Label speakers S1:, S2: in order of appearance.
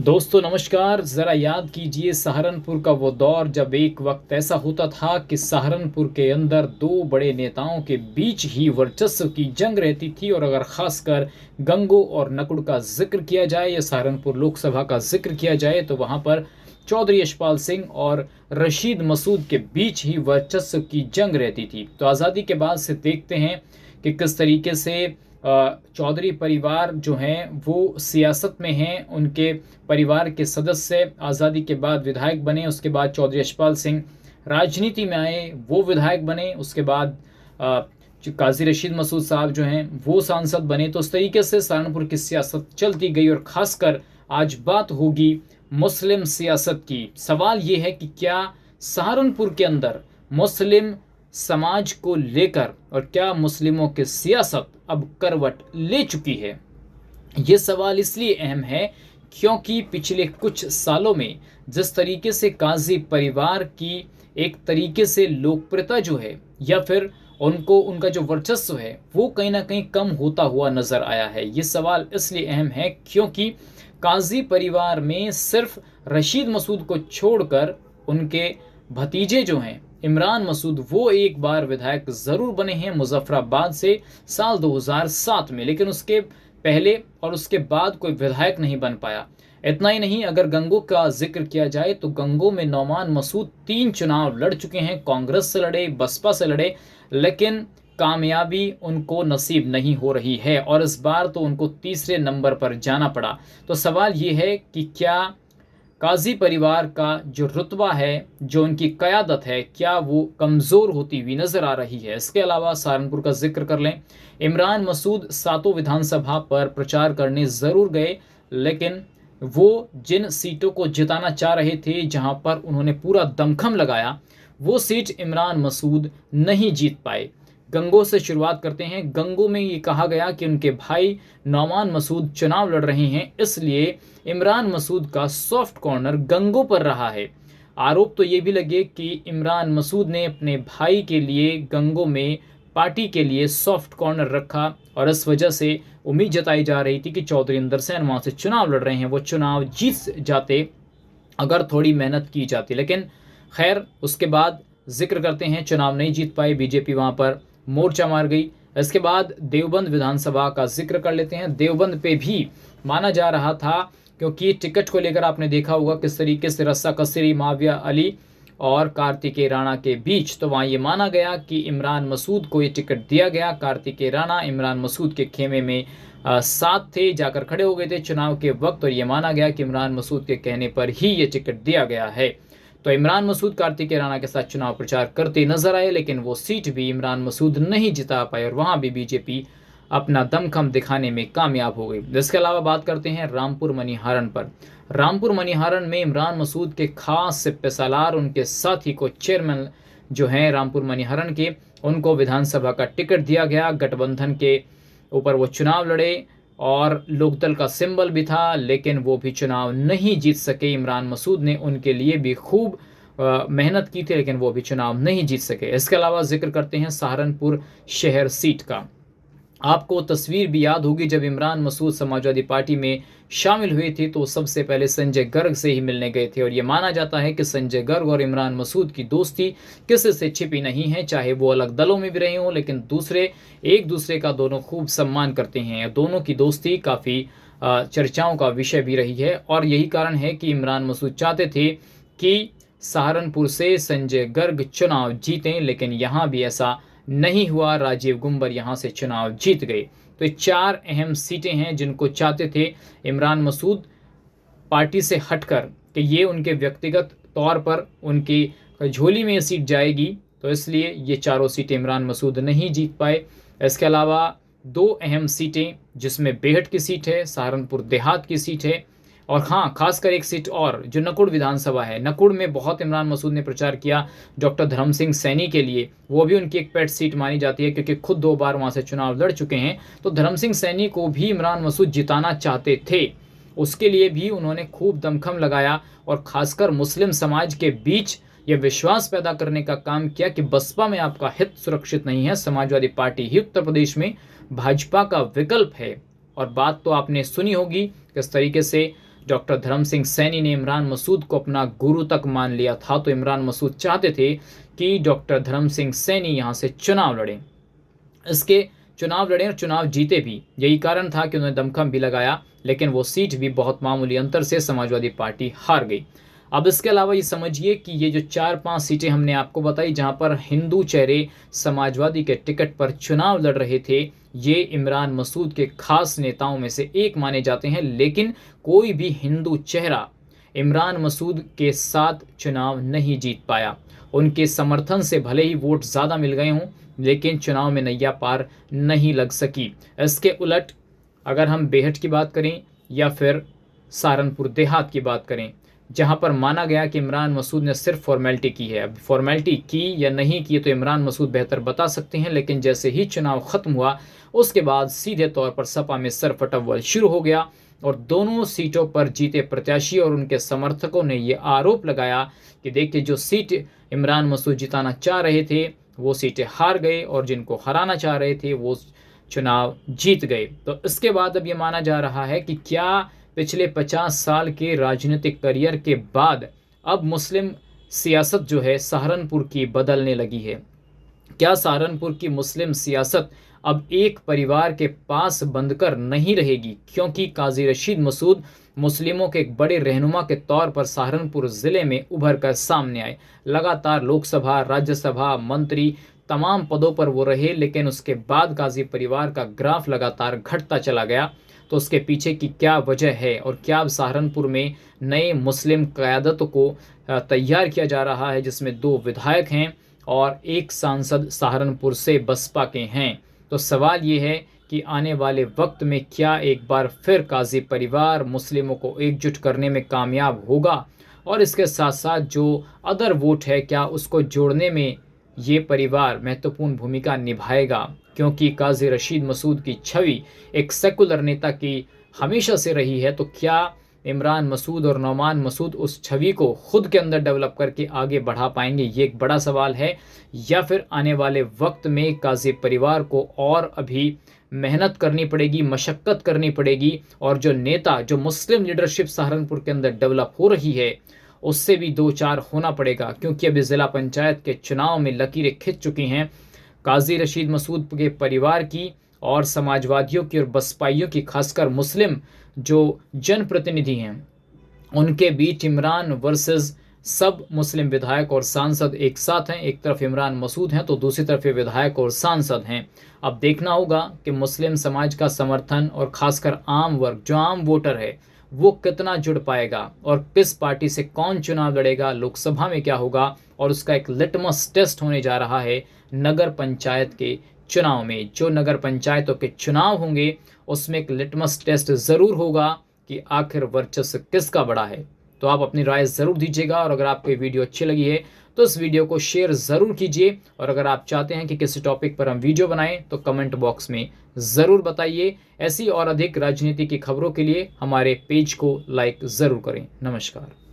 S1: दोस्तों नमस्कार। ज़रा याद कीजिए सहारनपुर का वो दौर जब एक वक्त ऐसा होता था कि सहारनपुर के अंदर दो बड़े नेताओं के बीच ही वर्चस्व की जंग रहती थी। और अगर खासकर गंगो और नकुड़ का जिक्र किया जाए या सहारनपुर लोकसभा का जिक्र किया जाए तो वहाँ पर चौधरी यशपाल सिंह और रशीद मसूद के बीच ही वर्चस्व की जंग रहती थी। तो आज़ादी के बाद से देखते हैं कि किस तरीके से चौधरी परिवार जो हैं वो सियासत में हैं। उनके परिवार के सदस्य आज़ादी के बाद विधायक बने, उसके बाद चौधरी यशपाल सिंह राजनीति में आए, वो विधायक बने, उसके बाद जो काजी रशीद मसूद साहब जो हैं वो सांसद बने। तो उस तरीके से सहारनपुर की सियासत चलती गई। और ख़ासकर आज बात होगी मुस्लिम सियासत की। सवाल ये है कि क्या सहारनपुर के अंदर मुस्लिम समाज को लेकर और क्या मुस्लिमों की सियासत अब करवट ले चुकी है। ये सवाल इसलिए अहम है क्योंकि पिछले कुछ सालों में जिस तरीके से काजी परिवार की एक तरीके से लोकप्रियता जो है या फिर उनका जो वर्चस्व है वो कहीं ना कहीं कम होता हुआ नजर आया है। ये सवाल इसलिए अहम है क्योंकि काजी परिवार में सिर्फ रशीद मसूद को छोड़कर उनके भतीजे जो हैं इमरान मसूद वो एक बार विधायक ज़रूर बने हैं मुजफ्फराबाद से साल 2007 में, लेकिन उसके पहले और उसके बाद कोई विधायक नहीं बन पाया। इतना ही नहीं, अगर गंगो का जिक्र किया जाए तो गंगो में नौमान मसूद 3 चुनाव लड़ चुके हैं। कांग्रेस से लड़े, बसपा से लड़े, लेकिन कामयाबी उनको नसीब नहीं हो रही है और इस बार तो उनको तीसरे नंबर पर जाना पड़ा। तो सवाल ये है कि क्या काजी परिवार का जो रुतबा है, जो उनकी क़यादत है, क्या वो कमज़ोर होती हुई नज़र आ रही है। इसके अलावा सहारनपुर का जिक्र कर लें, इमरान मसूद 7 विधानसभा पर प्रचार करने ज़रूर गए, लेकिन वो जिन सीटों को जिताना चाह रहे थे, जहां पर उन्होंने पूरा दमखम लगाया, वो सीट इमरान मसूद नहीं जीत पाए। गंगो से शुरुआत करते हैं। गंगो में ये कहा गया कि उनके भाई नौमान मसूद चुनाव लड़ रहे हैं, इसलिए इमरान मसूद का सॉफ्ट कॉर्नर गंगो पर रहा है। आरोप तो ये भी लगे कि इमरान मसूद ने अपने भाई के लिए गंगो में पार्टी के लिए सॉफ्ट कॉर्नर रखा और इस वजह से उम्मीद जताई जा रही थी कि चौधरी इंदर सैन वहाँ से चुनाव लड़ रहे हैं, वो चुनाव जीत जाते अगर थोड़ी मेहनत की जाती। लेकिन खैर, उसके बाद जिक्र करते हैं चुनाव नहीं जीत पाए, बीजेपी वहाँ पर मोर्चा मार गई। इसके बाद देवबंद विधानसभा का जिक्र कर लेते हैं। देवबंद पे भी माना जा रहा था क्योंकि टिकट को लेकर आपने देखा होगा किस तरीके से रस्सा कसीरी माविया अली और कार्तिकेय राणा के बीच। तो वहाँ ये माना गया कि इमरान मसूद को ये टिकट दिया गया। कार्तिकेय राणा इमरान मसूद के खेमे में साथ थे, जाकर खड़े हो गए थे चुनाव के वक्त, और ये माना गया कि इमरान मसूद के कहने पर ही ये टिकट दिया गया है। तो इमरान मसूद कार्तिकेय राणा के साथ चुनाव प्रचार करते नजर आए, लेकिन वो सीट भी इमरान मसूद नहीं जिता पाए और वहाँ भी बीजेपी अपना दमखम दिखाने में कामयाब हो गई। इसके अलावा बात करते हैं रामपुर मनीहारन पर। रामपुर मनीहारन में इमरान मसूद के खास सिपह सालार, उनके साथी को चेयरमैन जो हैं रामपुर मनीहारन के, उनको विधानसभा का टिकट दिया गया। गठबंधन के ऊपर वो चुनाव लड़े और लोकदल का सिंबल भी था, लेकिन वो भी चुनाव नहीं जीत सके। इमरान मसूद ने उनके लिए भी खूब मेहनत की थी, लेकिन वो भी चुनाव नहीं जीत सके। इसके अलावा जिक्र करते हैं सहारनपुर शहर सीट का। आपको तस्वीर भी याद होगी, जब इमरान मसूद समाजवादी पार्टी में शामिल हुए थे तो सबसे पहले संजय गर्ग से ही मिलने गए थे। और ये माना जाता है कि संजय गर्ग और इमरान मसूद की दोस्ती किसी से छिपी नहीं है, चाहे वो अलग दलों में भी रहे हों, लेकिन एक दूसरे का दोनों खूब सम्मान करते हैं। दोनों की दोस्ती काफ़ी चर्चाओं का विषय भी रही है और यही कारण है कि इमरान मसूद चाहते थे कि सहारनपुर से संजय गर्ग चुनाव जीतें, लेकिन यहाँ भी ऐसा नहीं हुआ। राजीव गुंबर यहाँ से चुनाव जीत गए। तो ये 4 अहम सीटें हैं जिनको चाहते थे इमरान मसूद पार्टी से हटकर कि ये उनके व्यक्तिगत तौर पर उनकी झोली में सीट जाएगी, तो इसलिए ये चारों सीटें इमरान मसूद नहीं जीत पाए। इसके अलावा 2 अहम सीटें, जिसमें बेहट की सीट है, सहारनपुर देहात की सीट है, और हाँ, खासकर एक सीट और जो नकुड़ विधानसभा है। नकुड़ में बहुत इमरान मसूद ने प्रचार किया डॉक्टर धर्म सिंह सैनी के लिए, वो भी उनकी एक पेट सीट मानी जाती है क्योंकि खुद 2 बार वहाँ से चुनाव लड़ चुके हैं। तो धर्म सिंह सैनी को भी इमरान मसूद जिताना चाहते थे, उसके लिए भी उन्होंने खूब दमखम लगाया और ख़ासकर मुस्लिम समाज के बीच ये विश्वास पैदा करने का काम किया कि बसपा में आपका हित सुरक्षित नहीं है, समाजवादी पार्टी ही उत्तर प्रदेश में भाजपा का विकल्प है। और बात तो आपने सुनी होगी किस तरीके से डॉक्टर धर्म सिंह सैनी ने इमरान मसूद को अपना गुरु तक मान लिया था, तो इमरान मसूद चाहते थे कि डॉक्टर धर्म सिंह सैनी यहाँ से चुनाव लड़ें। इसके चुनाव लड़े और चुनाव जीते भी। यही कारण था कि उन्होंने दमखम भी लगाया, लेकिन वो सीट भी बहुत मामूली अंतर से समाजवादी पार्टी हार गई। अब इसके अलावा ये समझिए कि ये जो 4-5 सीटें हमने आपको बताई जहां पर हिंदू चेहरे समाजवादी के टिकट पर चुनाव लड़ रहे थे, ये इमरान मसूद के खास नेताओं में से एक माने जाते हैं। लेकिन कोई भी हिंदू चेहरा इमरान मसूद के साथ चुनाव नहीं जीत पाया। उनके समर्थन से भले ही वोट ज़्यादा मिल गए हों, लेकिन चुनाव में नैया पार नहीं लग सकी। इसके उलट अगर हम बेहट की बात करें या फिर सहारनपुर देहात की बात करें, जहां पर माना गया कि इमरान मसूद ने सिर्फ फॉर्मेलिटी की है। अब फॉर्मेलिटी की या नहीं की तो इमरान मसूद बेहतर बता सकते हैं, लेकिन जैसे ही चुनाव खत्म हुआ उसके बाद सीधे तौर पर सपा में सरफटअव्वल शुरू हो गया और दोनों सीटों पर जीते प्रत्याशी और उनके समर्थकों ने ये आरोप लगाया कि देखिए, जो सीट इमरान मसूद जिताना चाह रहे थे वो सीटें हार गए और जिनको हराना चाह रहे थे वो चुनाव जीत गए। तो इसके बाद अब ये माना जा रहा है कि क्या पिछले 50 साल के राजनीतिक करियर के बाद अब मुस्लिम सियासत जो है सहारनपुर की बदलने लगी है। क्या सहारनपुर की मुस्लिम सियासत अब एक परिवार के पास बंधकर नहीं रहेगी, क्योंकि काजी रशीद मसूद मुस्लिमों के एक बड़े रहनुमा के तौर पर सहारनपुर ज़िले में उभर कर सामने आए। लगातार लोकसभा, राज्यसभा, मंत्री तमाम पदों पर वो रहे, लेकिन उसके बाद काजी परिवार का ग्राफ लगातार घटता चला गया। तो उसके पीछे की क्या वजह है और क्या अब सहारनपुर में नए मुस्लिम क़यादत को तैयार किया जा रहा है, जिसमें 2 विधायक हैं और 1 सांसद सहारनपुर से बसपा के हैं। तो सवाल ये है कि आने वाले वक्त में क्या एक बार फिर काजी परिवार मुस्लिमों को एकजुट करने में कामयाब होगा और इसके साथ साथ जो अदर वोट है क्या उसको जोड़ने में ये परिवार महत्वपूर्ण भूमिका निभाएगा, क्योंकि काजी रशीद मसूद की छवि एक सेकुलर नेता की हमेशा से रही है। तो क्या इमरान मसूद और नौमान मसूद उस छवि को खुद के अंदर डेवलप करके आगे बढ़ा पाएंगे, ये एक बड़ा सवाल है। या फिर आने वाले वक्त में काजी परिवार को और अभी मेहनत करनी पड़ेगी, मशक्क़त करनी पड़ेगी और जो नेता, जो मुस्लिम लीडरशिप सहारनपुर के अंदर डेवलप हो रही है उससे भी 2-4 होना पड़ेगा, क्योंकि अभी ज़िला पंचायत के चुनाव में लकीरें खिंच चुकी हैं काजी रशीद मसूद के परिवार की और समाजवादियों की और बसपाइयों की, खासकर मुस्लिम जो जनप्रतिनिधि हैं उनके बीच इमरान वर्सेस सब मुस्लिम विधायक और सांसद एक साथ हैं। एक तरफ इमरान मसूद हैं तो दूसरी तरफ ये विधायक और सांसद हैं। अब देखना होगा कि मुस्लिम समाज का समर्थन और खासकर आम वर्ग, जो आम वोटर है, वो कितना जुड़ पाएगा और किस पार्टी से कौन चुनाव लड़ेगा, लोकसभा में क्या होगा। और उसका एक लिटमस टेस्ट होने जा रहा है नगर पंचायत के चुनाव में। जो नगर पंचायतों के चुनाव होंगे उसमें एक लिटमस टेस्ट ज़रूर होगा कि आखिर वर्चस्व किसका बड़ा है। तो आप अपनी राय ज़रूर दीजिएगा और अगर आपको ये वीडियो अच्छी लगी है तो इस वीडियो को शेयर ज़रूर कीजिए और अगर आप चाहते हैं कि किसी टॉपिक पर हम वीडियो बनाएं तो कमेंट बॉक्स में ज़रूर बताइए। ऐसी और अधिक राजनीति की खबरों के लिए हमारे पेज को लाइक ज़रूर करें। नमस्कार।